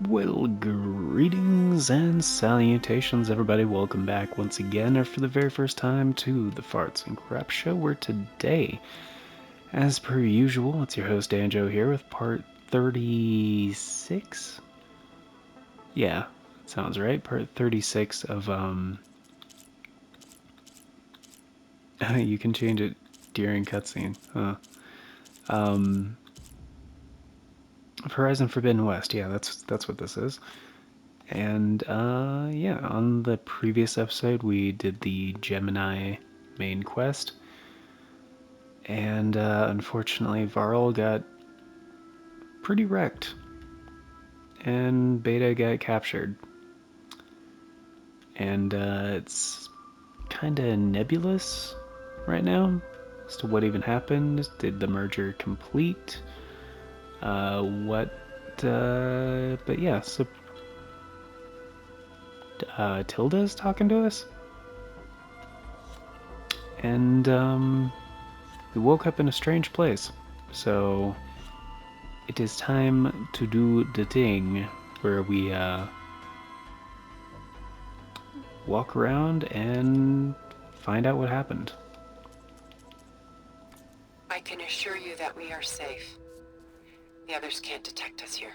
Well, greetings and salutations, everybody. Welcome back once again, or for the very first time, to the Farts and Crap Show, where today, as per usual, it's your host, Anjo, here with part 36? Yeah, sounds right. Part 36 of, you can change it during cutscene, huh? Um, Horizon Forbidden West, yeah, that's what this is. And yeah, on the previous episode, we did the Gemini main quest, and unfortunately, Varl got pretty wrecked, and Beta got captured. And it's kind of nebulous right now as to what even happened. Did the merger complete? What? But yeah, so Tilda's talking to us, and we woke up in a strange place. So it is time to do the thing where we walk around and find out what happened. I can assure you that we are safe. The others can't detect us here.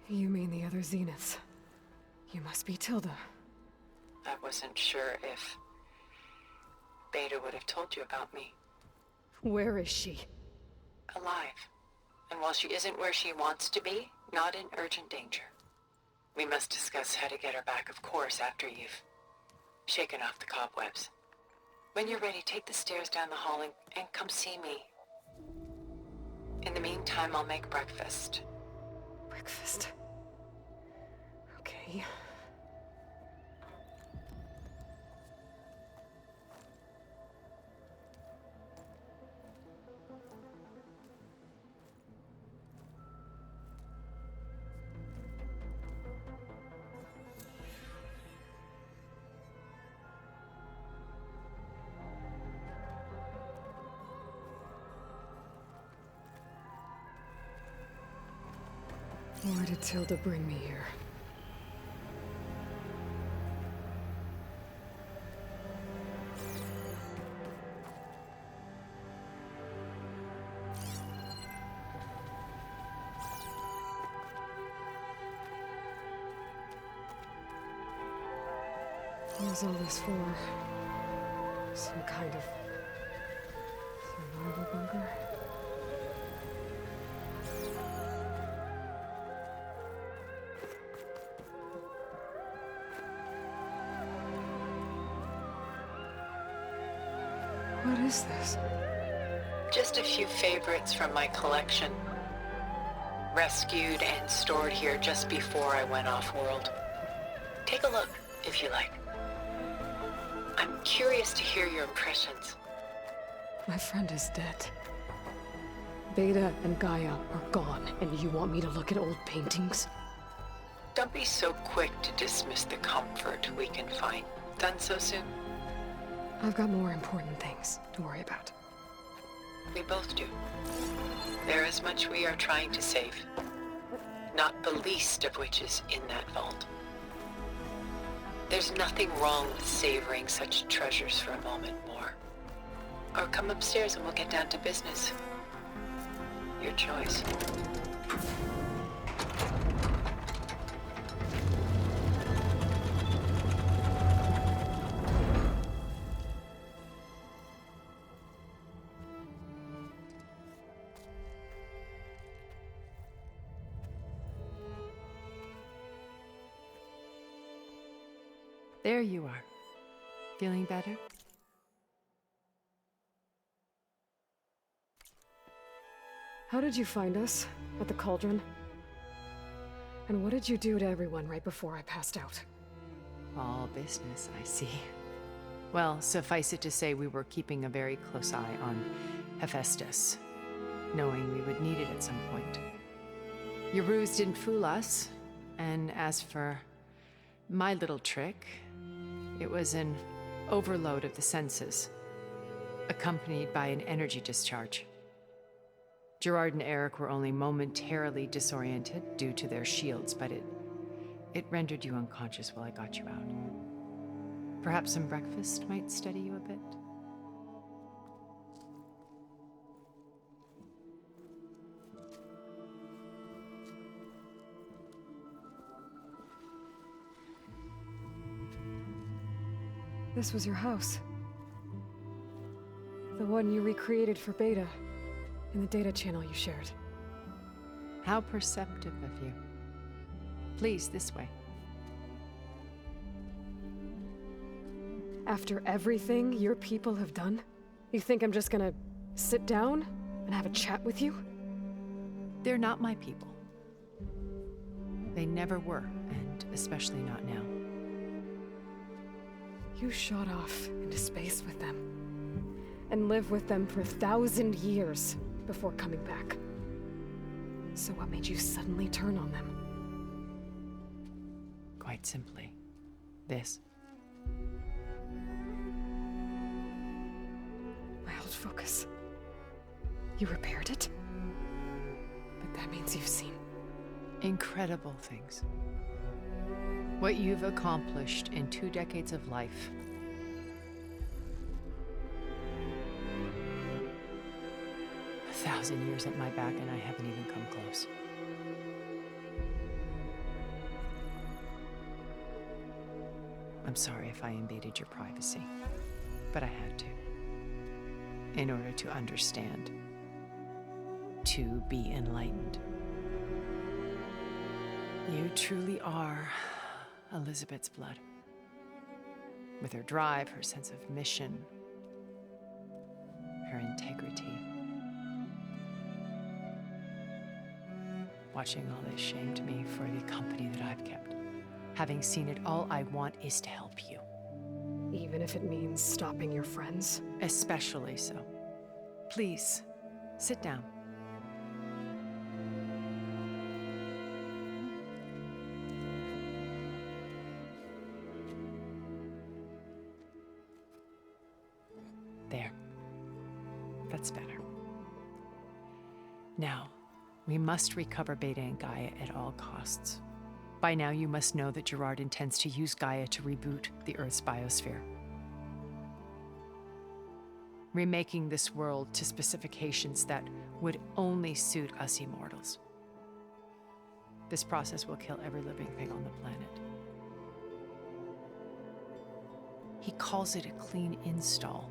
You mean the other Zeniths? You must be Tilda. I wasn't sure if Beta would have told you about me. Where is she? Alive. And while she isn't where she wants to be, not in urgent danger. We must discuss how to get her back, of course, after you've shaken off the cobwebs. When you're ready, take the stairs down the hall and come see me. In the meantime, I'll make breakfast. Breakfast. Okay. Why did Tilda bring me here? What was all this for? Some kind of survival bunker? What is this? Just a few favorites from my collection. Rescued and stored here just before I went off-world. Take a look, if you like. I'm curious to hear your impressions. My friend is dead. Beta and Gaia are gone, and you want me to look at old paintings? Don't be so quick to dismiss the comfort we can find. Done so soon? I've got more important things to worry about. We both do. There is much we are trying to save. Not the least of which is in that vault. There's nothing wrong with savoring such treasures for a moment more. Or come upstairs and we'll get down to business. Your choice. There you are. Feeling better? How did you find us? At the cauldron? And what did you do to everyone right before I passed out? All business, I see. Well, suffice it to say we were keeping a very close eye on Hephaestus, knowing we would need it at some point. Your ruse didn't fool us, and as for my little trick, it was an overload of the senses, accompanied by an energy discharge. Gerard and Eric were only momentarily disoriented due to their shields, but it rendered you unconscious while I got you out. Perhaps some breakfast might steady you a bit? This was your house. The one you recreated for Beta, in the data channel you shared. How perceptive of you. Please, this way. After everything your people have done, you think I'm just gonna sit down and have a chat with you? They're not my people. They never were, and especially not now. You shot off into space with them, and lived with them for 1,000 years before coming back. So what made you suddenly turn on them? Quite simply, this. My old focus. You repaired it? But that means you've seen Incredible things. What you've accomplished in 2 decades of life. A 1,000 years at my back and I haven't even come close. I'm sorry if I invaded your privacy, but I had to. In order to understand. To be enlightened. You truly are Elizabeth's blood. With her drive, her sense of mission, her integrity. Watching all this shamed me for the company that I've kept. Having seen it, all I want is to help you. even if it means stopping your friends. Especially so. Please, sit down. There. That's better. Now, we must recover Beta and Gaia at all costs. By now, you must know that Gerard intends to use Gaia to reboot the Earth's biosphere. Remaking this world to specifications that would only suit us immortals. This process will kill every living thing on the planet. He calls it a clean install.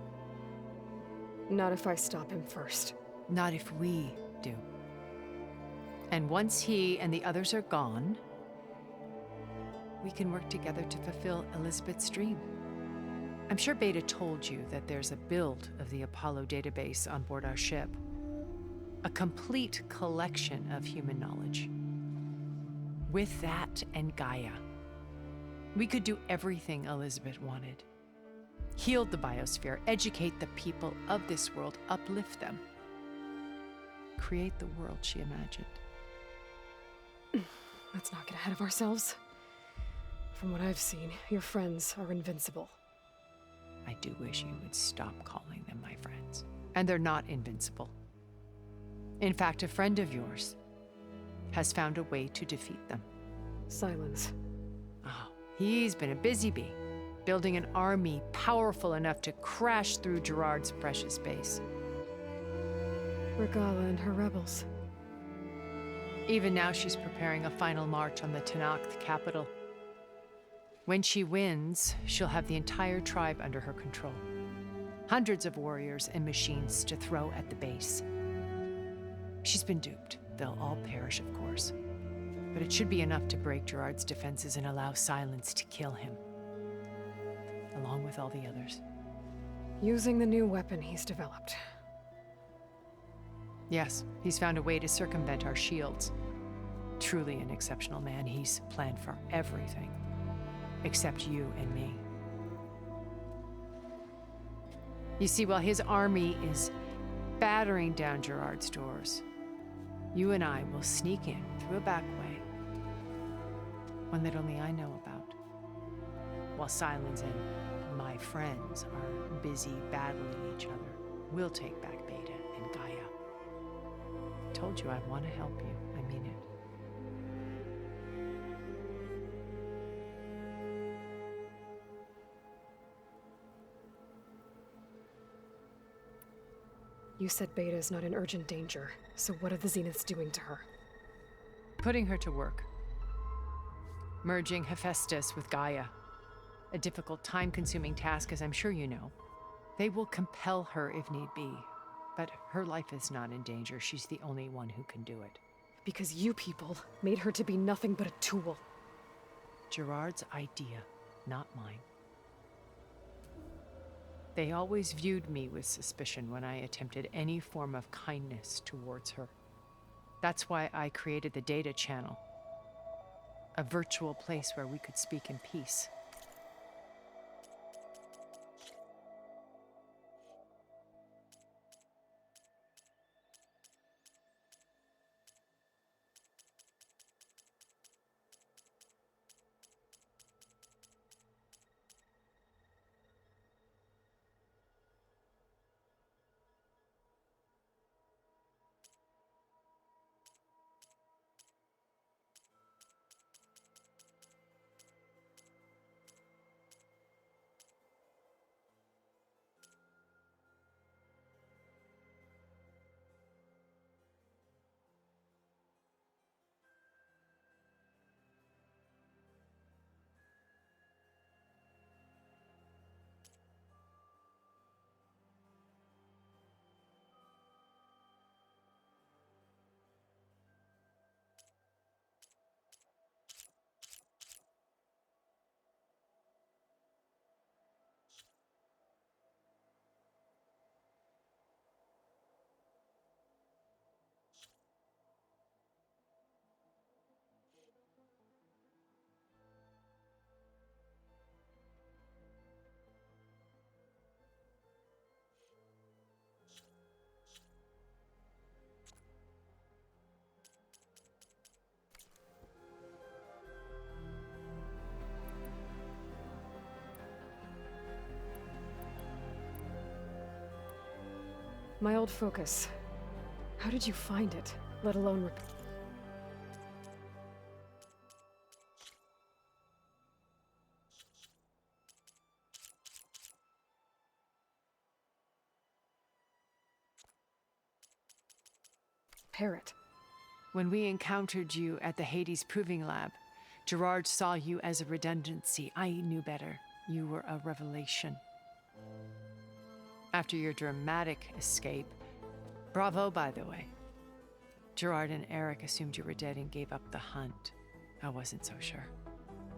Not if I stop him first. Not if we do. And once he and the others are gone, we can work together to fulfill Elizabeth's dream. I'm sure Beta told you that there's a build of the Apollo database on board our ship. A complete collection of human knowledge. With that and Gaia, we could do everything Elizabeth wanted. Heal the biosphere, educate the people of this world, uplift them. Create the world she imagined. Let's not get ahead of ourselves. From what I've seen, your friends are invincible. I do wish you would stop calling them my friends. And they're not invincible. In fact, a friend of yours has found a way to defeat them. Silence. Oh, he's been a busy bee, building an army powerful enough to crash through Gerard's precious base. Regala and her rebels. Even now, she's preparing a final march on the Tenakth capital. When she wins, she'll have the entire tribe under her control. Hundreds of warriors and machines to throw at the base. She's been duped. They'll all perish, of course. But it should be enough to break Gerard's defenses and allow Silence to kill him. Along with all the others. Using the new weapon he's developed. Yes, he's found a way to circumvent our shields. Truly an exceptional man. He's planned for everything. Except you and me. You see, while his army is battering down Gerard's doors, you and I will sneak in through a back way. One that only I know about. While Silence and my friends are busy battling each other, we'll take back Beta and Gaia. told you I want to help you. I mean it. You said Beta is not in urgent danger, so what are the Zeniths doing to her? Putting her to work. Merging Hephaestus with Gaia. A difficult, time-consuming task, as I'm sure you know. They will compel her if need be. But her life is not in danger. She's the only one who can do it. Because you people made her to be nothing but a tool. Gerard's idea, not mine. They always viewed me with suspicion when I attempted any form of kindness towards her. That's why I created the data channel. A virtual place where we could speak in peace. My old focus. How did you find it? Let alone repair it? When we encountered you at the Hades Proving Lab, Gerard saw you as a redundancy. I knew better. You were a revelation. After your dramatic escape, bravo, by the way. Gerard and Eric assumed you were dead and gave up the hunt. I wasn't so sure.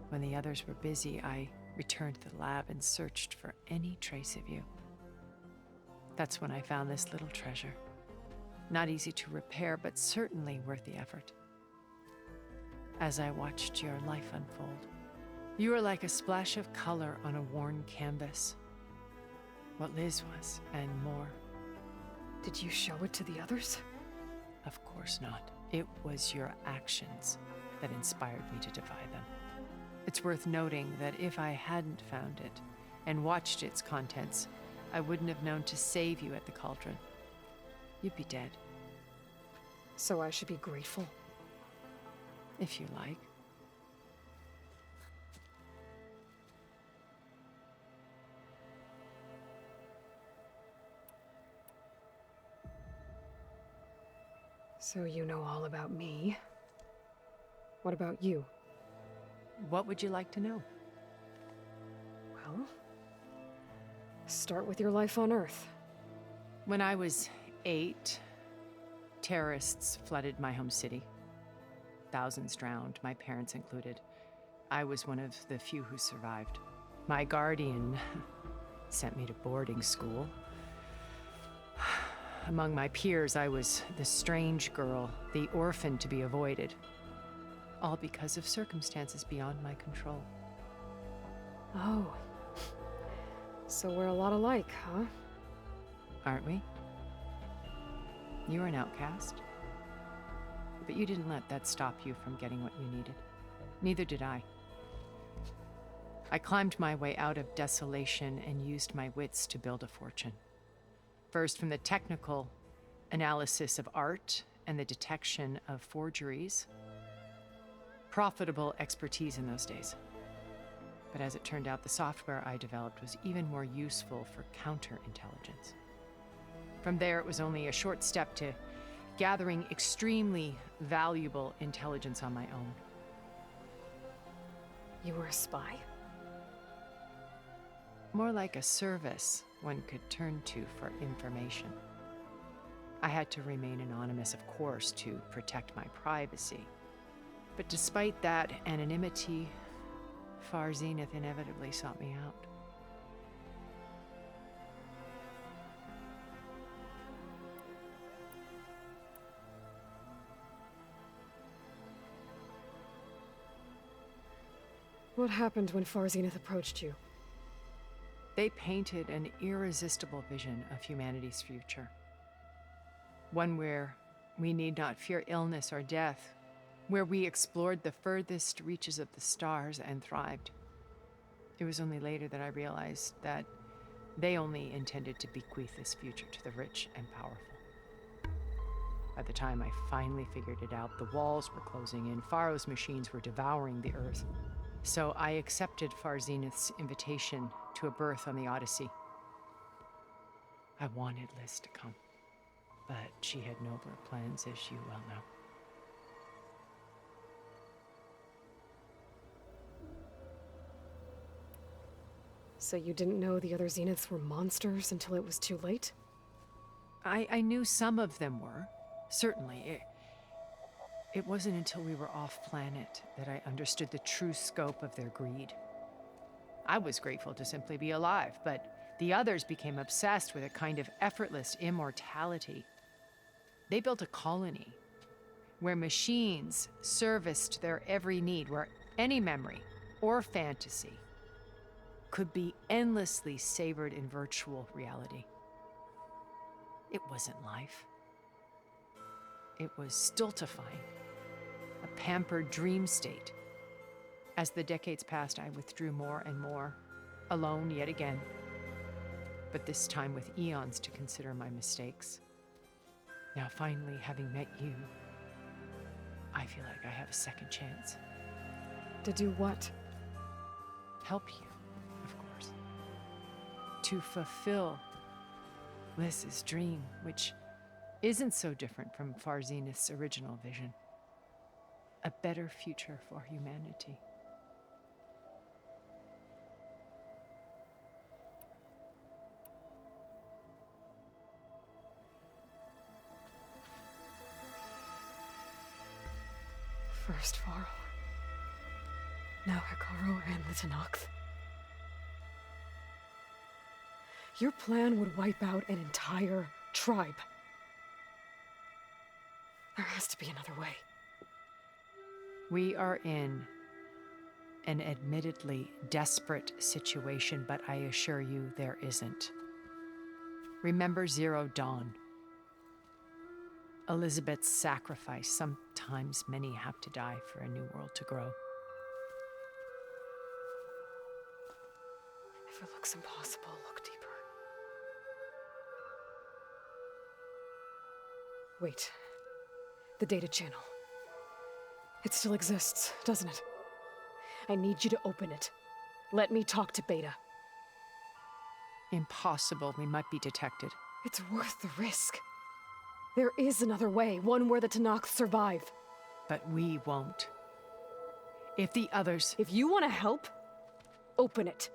When the others were busy, I returned to the lab and searched for any trace of you. That's when I found this little treasure. Not easy to repair, but certainly worth the effort. As I watched your life unfold, you were like a splash of color on a worn canvas. What Liz was, and more. Did you show it to the others? Of course not. It was your actions that inspired me to defy them. It's worth noting that if I hadn't found it and watched its contents, I wouldn't have known to save you at the cauldron. You'd be dead. So I should be grateful? If you like. So you know all about me. What about you? What would you like to know? Well, start with your life on Earth. When I was 8, terrorists flooded my home city. Thousands drowned, my parents included. I was one of the few who survived. My guardian sent me to boarding school. Among my peers, I was the strange girl, the orphan to be avoided. All because of circumstances beyond my control. Oh. So we're a lot alike, huh? Aren't we? You were an outcast. But you didn't let that stop you from getting what you needed. Neither did I. I climbed my way out of desolation and used my wits to build a fortune. First from the technical analysis of art and the detection of forgeries. Profitable expertise in those days. But as it turned out, the software I developed was even more useful for counterintelligence. From there, it was only a short step to gathering extremely valuable intelligence on my own. You were a spy? More like a service one could turn to for information. I had to remain anonymous, of course, to protect my privacy. But despite that anonymity, Far Zenith inevitably sought me out. What happened when Far Zenith approached you? They painted an irresistible vision of humanity's future. One where we need not fear illness or death, where we explored the furthest reaches of the stars and thrived. It was only later that I realized that they only intended to bequeath this future to the rich and powerful. By the time I finally figured it out, the walls were closing in, Pharaoh's machines were devouring the Earth. So I accepted Far Zenith's invitation to a berth on the Odyssey. I wanted Liz to come, but she had nobler plans, as you well know. So you didn't know the other Zeniths were monsters until it was too late? I knew some of them were, certainly. It wasn't until we were off-planet that I understood the true scope of their greed. I was grateful to simply be alive, but the others became obsessed with a kind of effortless immortality. They built a colony where machines serviced their every need, where any memory or fantasy could be endlessly savored in virtual reality. It wasn't life. It was stultifying, a pampered dream state. As the decades passed, I withdrew more and more, alone yet again, but this time with eons to consider my mistakes. Now, finally, having met you, I feel like I have a second chance. To do what? Help you, of course. To fulfill Liz's dream, which isn't so different from Far Zenith's original vision. A better future for humanity. First Pharaoh. Now Hekarro and the Tenakth. Your plan would wipe out an entire tribe. There has to be another way. We are in an admittedly desperate situation, but I assure you there isn't. Remember Zero Dawn. Elizabeth's sacrifice. Sometimes many have to die for a new world to grow. If it looks impossible, look deeper. Wait. The data channel. It still exists, doesn't it? I need you to open it. Let me talk to Beta. Impossible. We might be detected. It's worth the risk. There is another way, one where the Tenakth survive. But we won't. If the others... If you want to help, open it.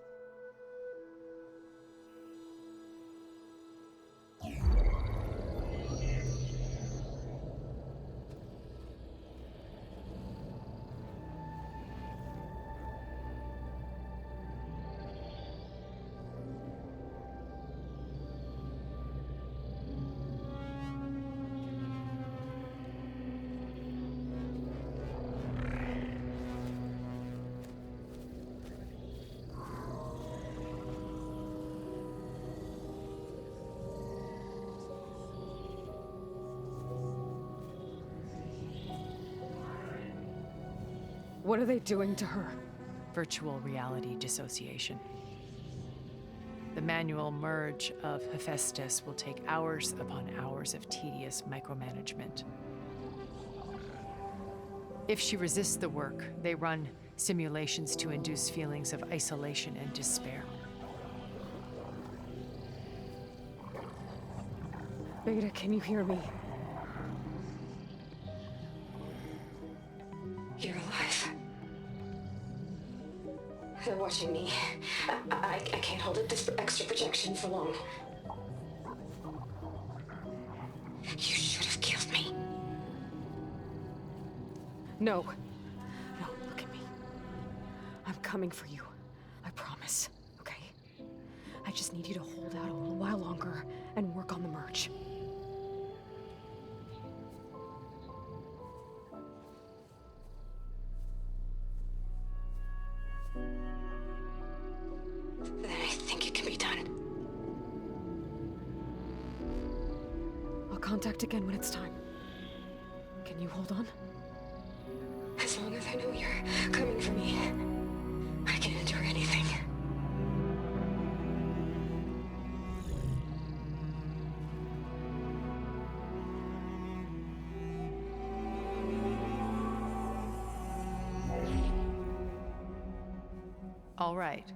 What are they doing to her? Virtual reality dissociation. The manual merge of Hephaestus will take hours upon hours of tedious micromanagement. If she resists the work, they run simulations to induce feelings of isolation and despair. Beta, can you hear me? You're alive. They're watching me. I can't hold up this extra projection for long. You should have killed me. No. No, look at me. I'm coming for you. I promise, okay? I just need you to hold out a little while longer and work on the merge. Then I think it can be done. I'll contact again when it's time. Can you hold on? As long as I know you're coming for me, I can endure anything. All right.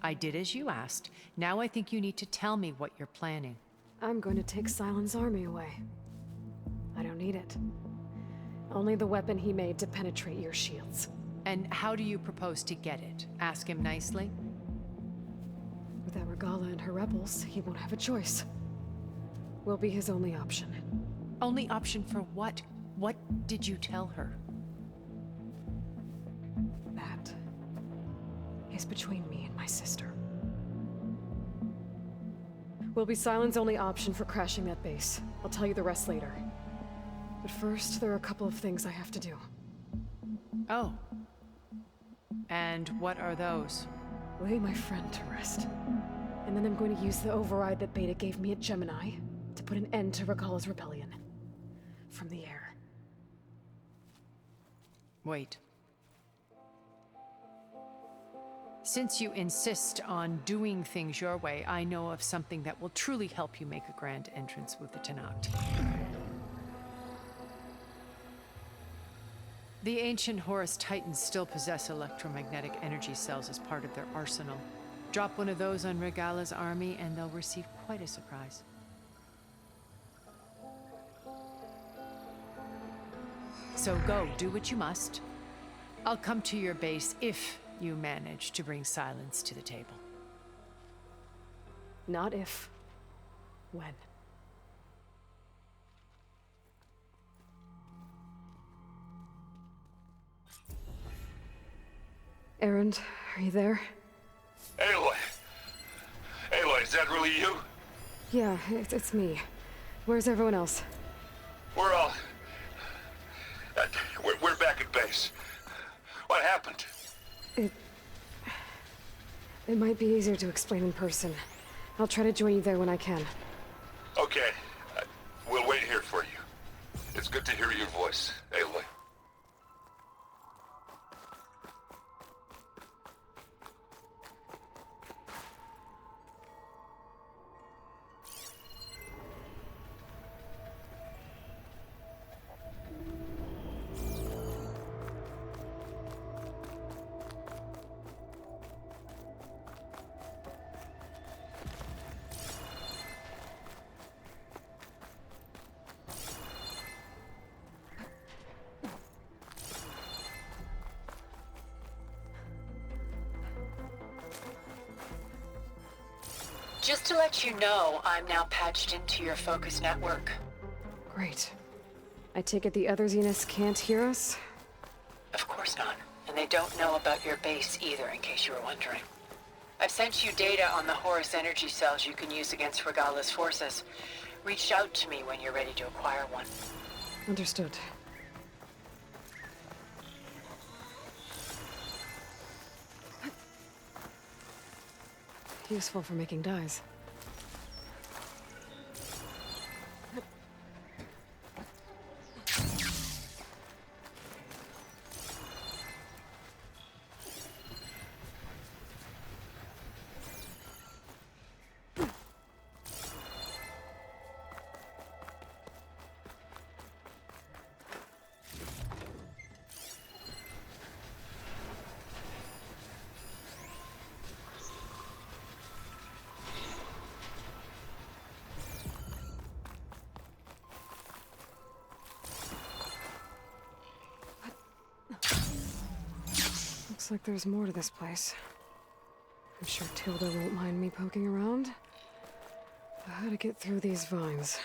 I did as you asked. Now I think you need to tell me what you're planning. I'm going to take Silent's army away. I don't need it. Only the weapon he made to penetrate your shields. And how do you propose to get it? Ask him nicely? Without Regala and her rebels, he won't have a choice. We'll be his only option. Only option for what? What did you tell her? That is between me and my sister. Will be Silent's only option for crashing that base. I'll tell you the rest later. But first, there are a couple of things I have to do. Oh. And what are those? Lay my friend to rest. And then I'm going to use the override that Beta gave me at Gemini to put an end to Regala's rebellion. From the air. Wait. Since you insist on doing things your way, I know of something that will truly help you make a grand entrance with the Tenakth. The ancient Horus Titans still possess electromagnetic energy cells as part of their arsenal. Drop one of those on Regala's army and they'll receive quite a surprise. So go, do what you must. I'll come to your base if you manage to bring Silence to the table. Not if. When. Erend, are you there? Aloy! Aloy, is that really you? Yeah, it's me. Where's everyone else? We're all... we're back at base. What happened? It might be easier to explain in person. I'll try to join you there when I can. Okay. We'll wait here for you. It's good to hear your voice, Aloy. Just to let you know, I'm now patched into your focus network. Great. I take it the other Zeniths can't hear us? Of course not. And they don't know about your base either, in case you were wondering. I've sent you data on the Horus energy cells you can use against Regala's forces. Reach out to me when you're ready to acquire one. Understood. Useful for making dyes. Looks like there's more to this place. I'm sure Tilda won't mind me poking around. But how to get through these vines?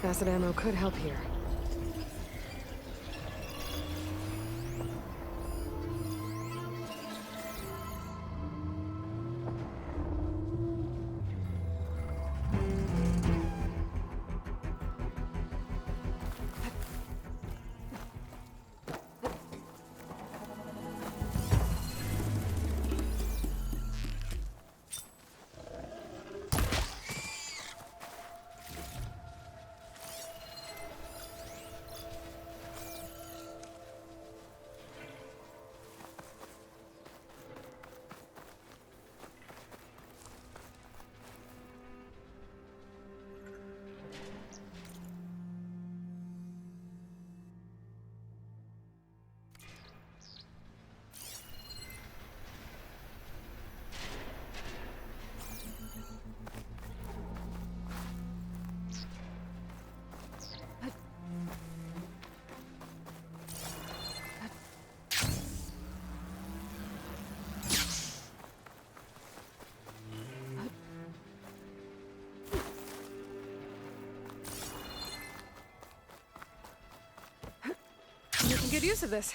Acid ammo could help here. You can get used to this.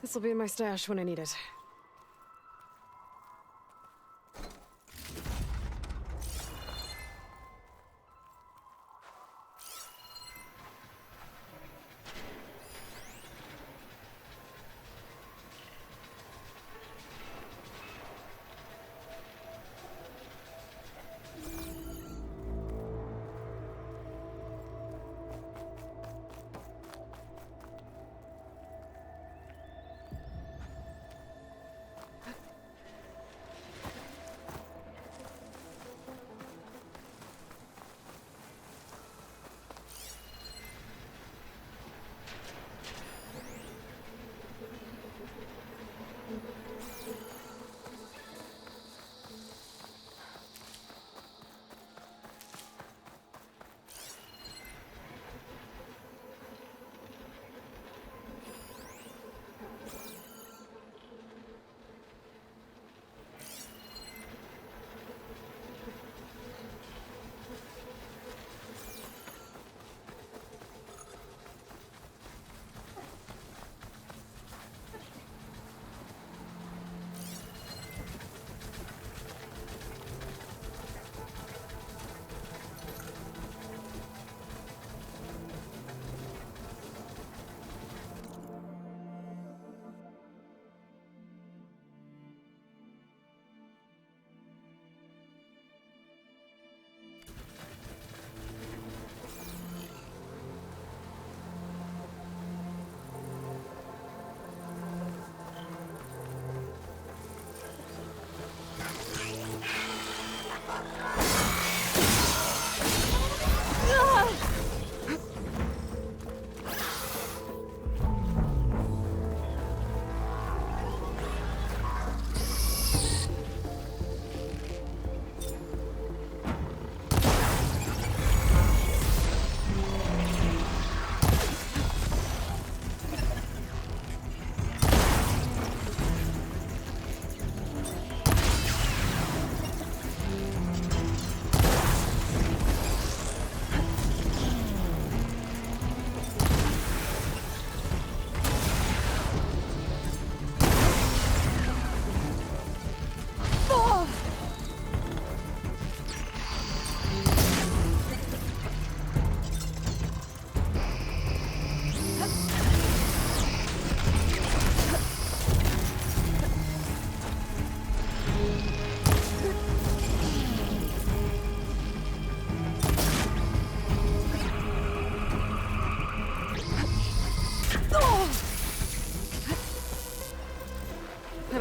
This'll be in my stash when I need it.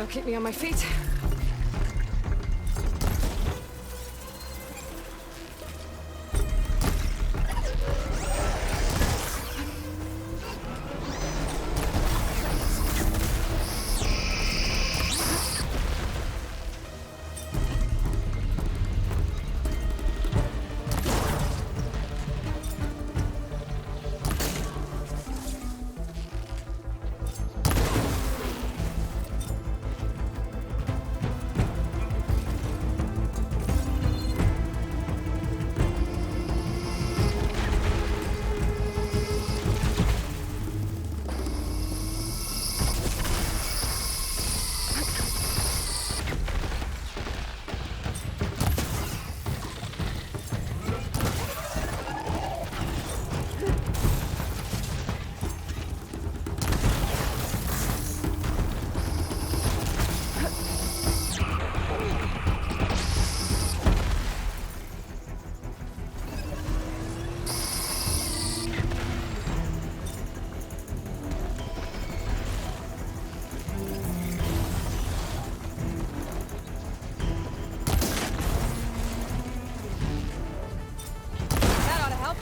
That'll keep me on my feet. That ought to help.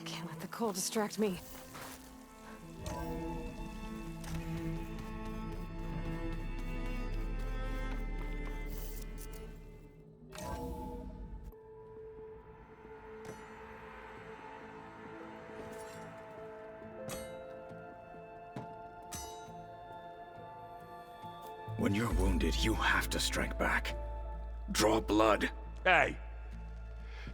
Can't let the cold distract me. When you're wounded, you have to strike back. Draw blood. Hey!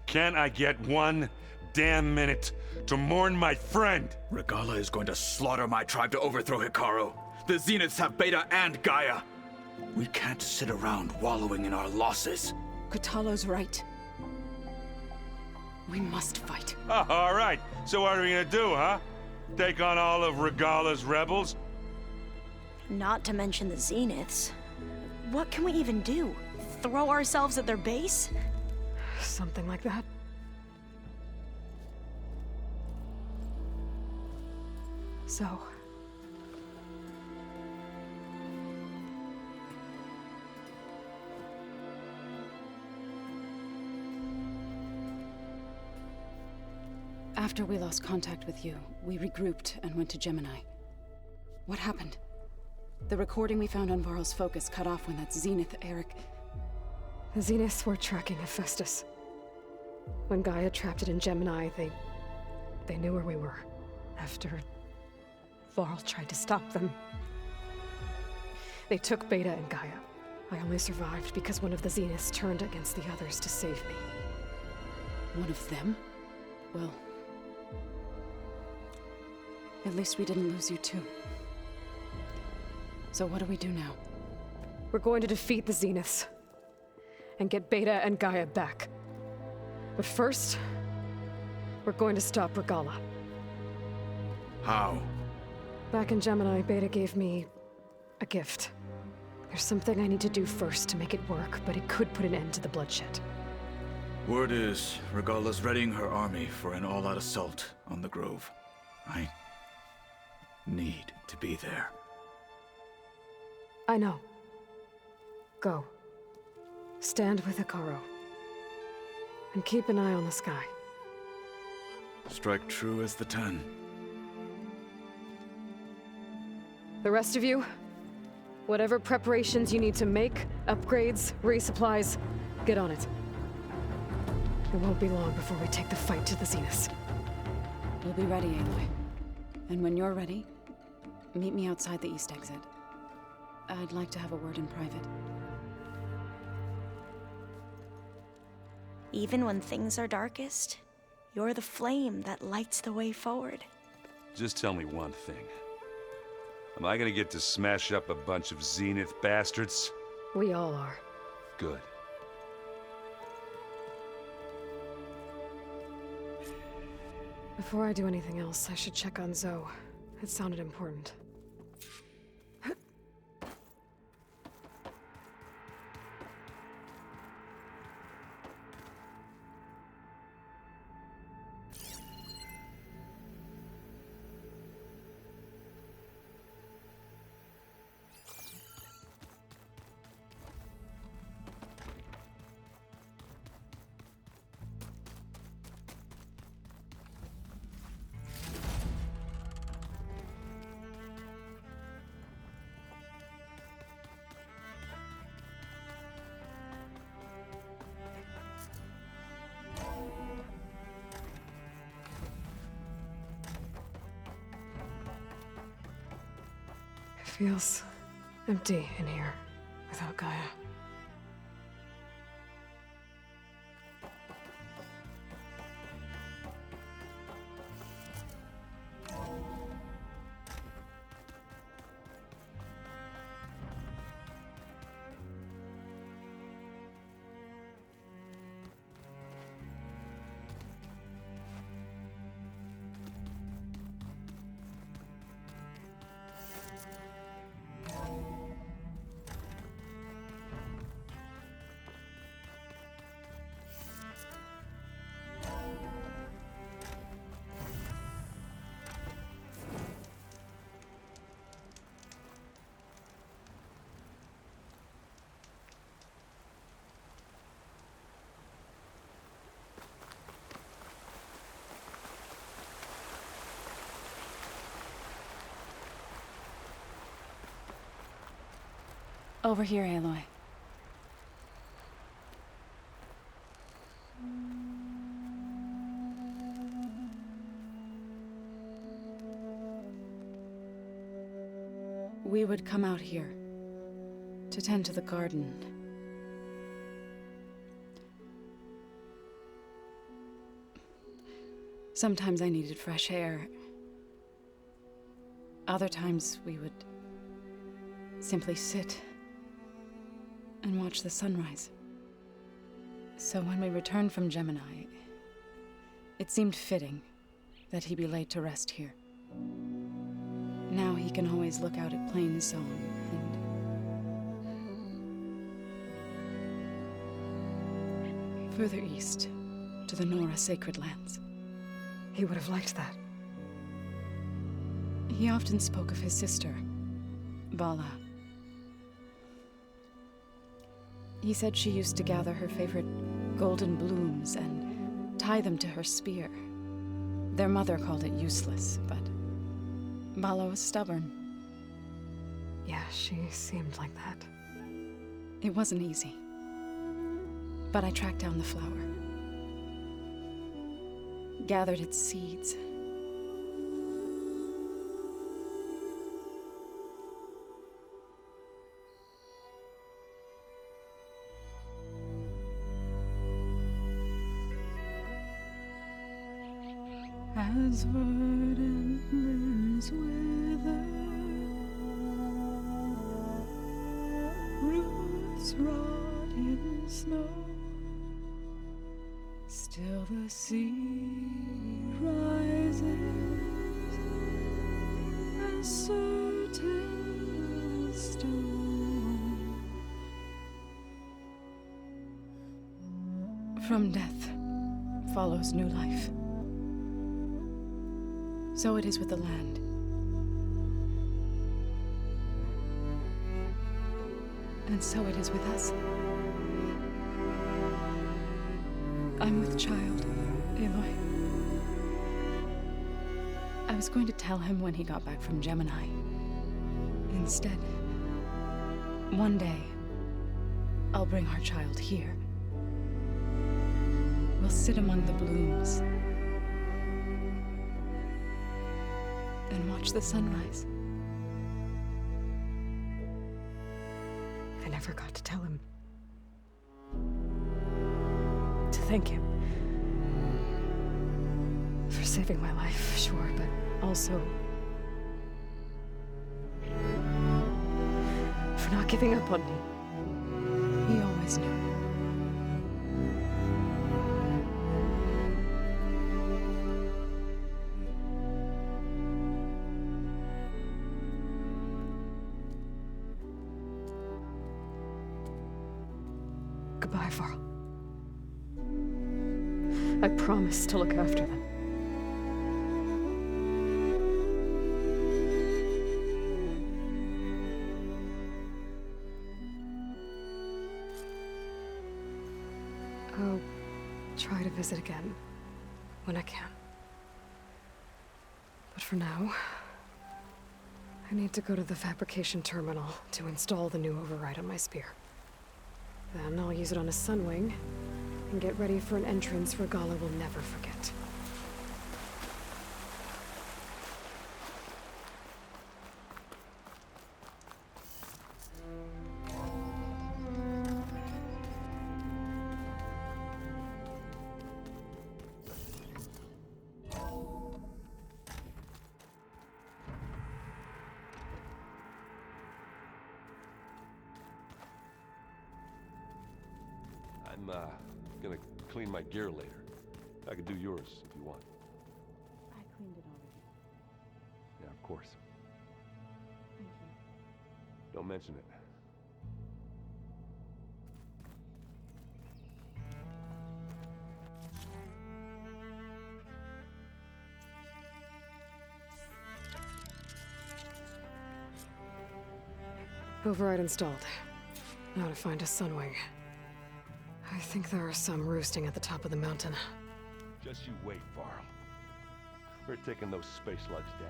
Can't I get one damn minute to mourn my friend? Regala is going to slaughter my tribe to overthrow Hikaru. The Zeniths have Beta and Gaia. We can't sit around wallowing in our losses. Kotallo's right. We must fight. Oh, all right. So what are we gonna do, huh? Take on all of Regala's rebels? Not to mention the Zeniths. What can we even do? Throw ourselves at their base? Something like that. So... After we lost contact with you, we regrouped and went to Gemini. What happened? The recording we found on Varl's focus cut off when that Zenith Eric... The Zeniths were tracking Hephaestus. When Gaia trapped it in Gemini, they knew where we were. After Varl tried to stop them. They took Beta and Gaia. I only survived because one of the Zeniths turned against the others to save me. One of them? Well... At least we didn't lose you too. So what do we do now? We're going to defeat the Zeniths. And get Beta and Gaia back. But first, we're going to stop Regala. How? Back in Gemini, Beta gave me a gift. There's something I need to do first to make it work, but it could put an end to the bloodshed. Word is, Regala's readying her army for an all-out assault on the Grove. I need to be there. I know. Go. Stand with Hikaru. And keep an eye on the sky. Strike true as the 10. The rest of you, whatever preparations you need to make, upgrades, resupplies, get on it. It won't be long before we take the fight to the Zeniths. We'll be ready, Aloy. And when you're ready, meet me outside the east exit. I'd like to have a word in private. Even when things are darkest, you're the flame that lights the way forward. Just tell me one thing. Am I gonna get to smash up a bunch of Zenith bastards? We all are. Good. Before I do anything else, I should check on Zoe. It sounded important. It feels empty in here without Gaia. Over here, Aloy. We would come out here to tend to the garden. Sometimes I needed fresh air. Other times we would simply sit and watch the sunrise. So when we returned from Gemini, it seemed fitting that he be laid to rest here. Now he can always look out at Plain Zone and further east to the Nora Sacred Lands. He would have liked that. He often spoke of his sister, Bala. He said she used to gather her favorite golden blooms and tie them to her spear. Their mother called it useless, but Bala was stubborn. Yeah, she seemed like that. It wasn't easy. But I tracked down the flower. Gathered its seeds. as verdant limbs wither, roots rot in snow, still the sea rises as certain as stone. From death follows new life. So it is with the land. And so it is with us. I'm with child, Aloy. I was going to tell him when he got back from Gemini. Instead, one day, I'll bring our child here. We'll sit among the blooms and watch the sunrise. I never got to tell him. To thank him. For saving my life, sure, but also for not giving up on me. He always knew. Goodbye, Varl. I promise to look after them. I'll try to visit again when I can. But for now, I need to go to the fabrication terminal to install the new override on my spear. Then I'll use it on a sunwing and get ready for an entrance Regala will never forget. I'm gonna clean my gear later. I could do yours if you want. I cleaned it already. Yeah, of course. Thank you. Don't mention it. Override installed. Now to find a sunwing. I think there are some roosting at the top of the mountain. Just you wait, Varl. We're taking those space slugs down.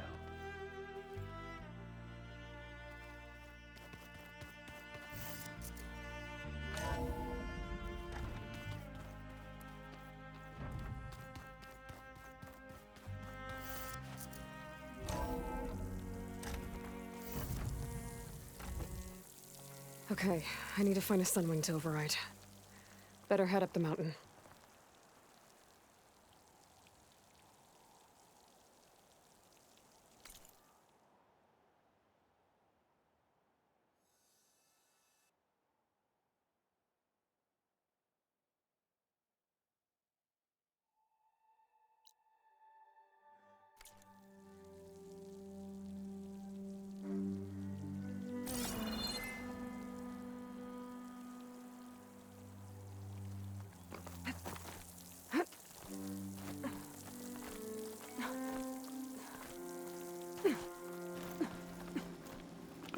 Okay, I need to find a sunwing to override. Better head up the mountain.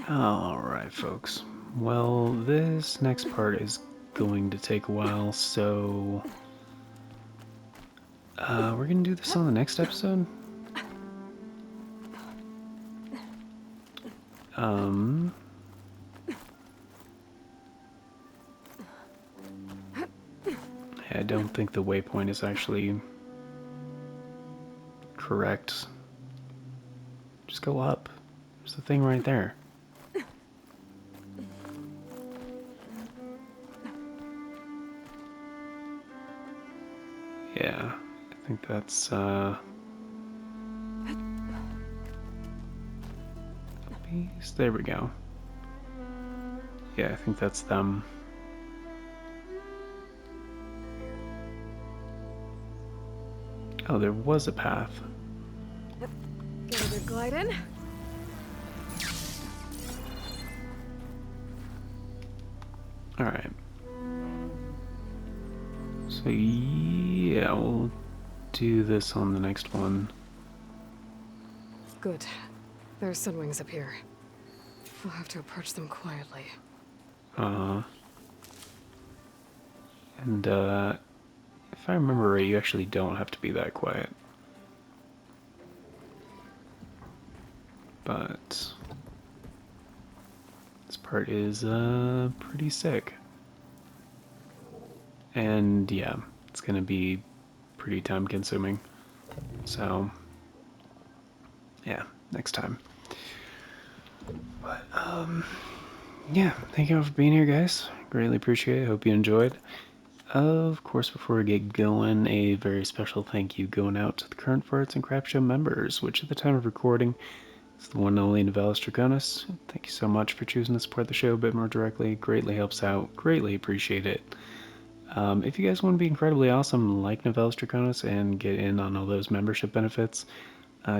Alright, folks. Well, this next part is going to take a while, so we're gonna do this on the next episode. I don't think the waypoint is actually correct. Just go up. There's the thing right there. Yeah, I think that's There we go. Yeah, I think that's them. Oh, there was a path. Get a good glide in. Alright. So, yeah, we'll do this on the next one. Good. There's sunwings up here. We'll have to approach them quietly. And, if I remember right, you actually don't have to be that quiet. But this part is, pretty sick. And, yeah, it's gonna be pretty time consuming. So, yeah, next time. But, yeah, thank you all for being here, guys. Greatly appreciate it. Hope you enjoyed. Of course, before we get going, a very special thank you going out to the current Farts and Crap Show members, which at the time of recording is the one and only Novellis Draconis. Thank you so much for choosing to support the show a bit more directly. Greatly helps out. Greatly appreciate it. If you guys want to be incredibly awesome like Novellis Draconis and get in on all those membership benefits,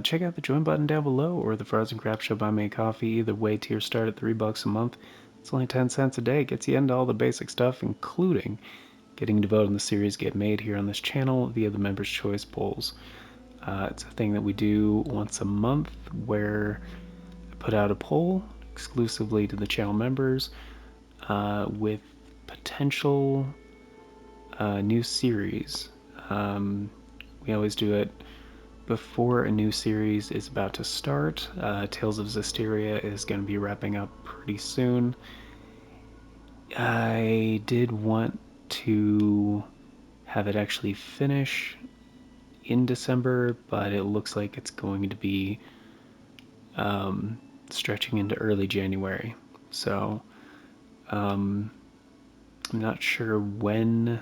check out the join button down below or the Farts and Crap Show Buy Me a Coffee. Either way, tiers start at $3 a month. It's only 10 cents a day. Gets you into all the basic stuff, including getting to vote on the series get made here on this channel via the Members' Choice polls. It's a thing that we do once a month where I put out a poll exclusively to the channel members with potential new series. We always do it before a new series is about to start. Tales of Zestiria is going to be wrapping up pretty soon. I did want to have it actually finish in December, but it looks like it's going to be stretching into early January. So I'm not sure when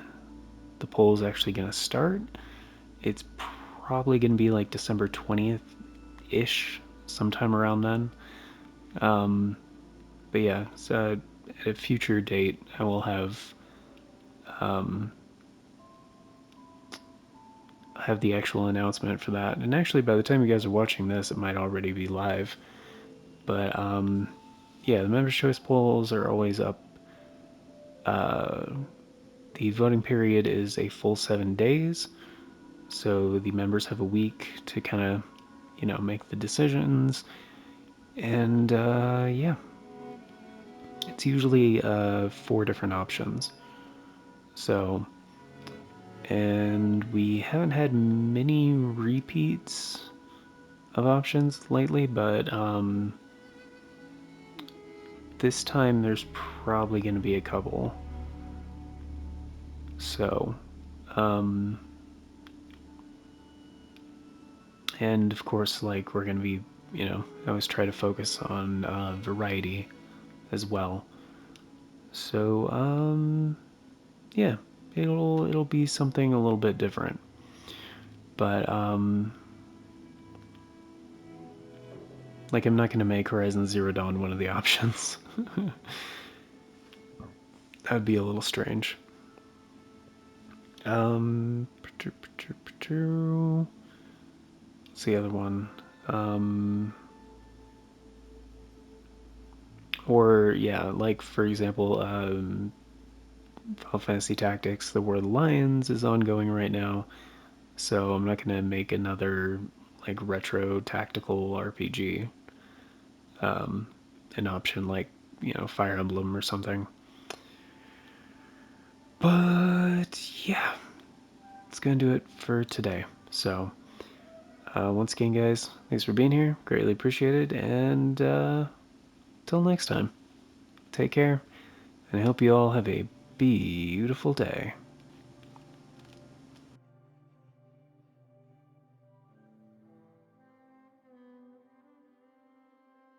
the poll is actually going to start. It's probably going to be like December 20th-ish, sometime around then. But yeah, so at a future date, I will have the actual announcement for that. And actually, by the time you guys are watching this, it might already be live. But yeah, the Members' Choice polls are always up. The voting period is a full 7 days, so the members have a week to kind of, make the decisions. And yeah, it's usually 4 different options. So, and we haven't had many repeats of options lately, but this time there's probably going to be a couple. So, and of course, like, we're going to be, I always try to focus on variety as well. So, yeah, it'll be something a little bit different. But, like, I'm not going to make Horizon Zero Dawn one of the options. That would be a little strange. What's the other one? Or, yeah, like, for example, Final Fantasy Tactics, The War of the Lions is ongoing right now, so I'm not going to make another, like, retro tactical RPG an option like, Fire Emblem or something. But, yeah, it's going to do it for today. So, once again, guys, thanks for being here. Greatly appreciated, and till next time, take care, and I hope you all have a beautiful day.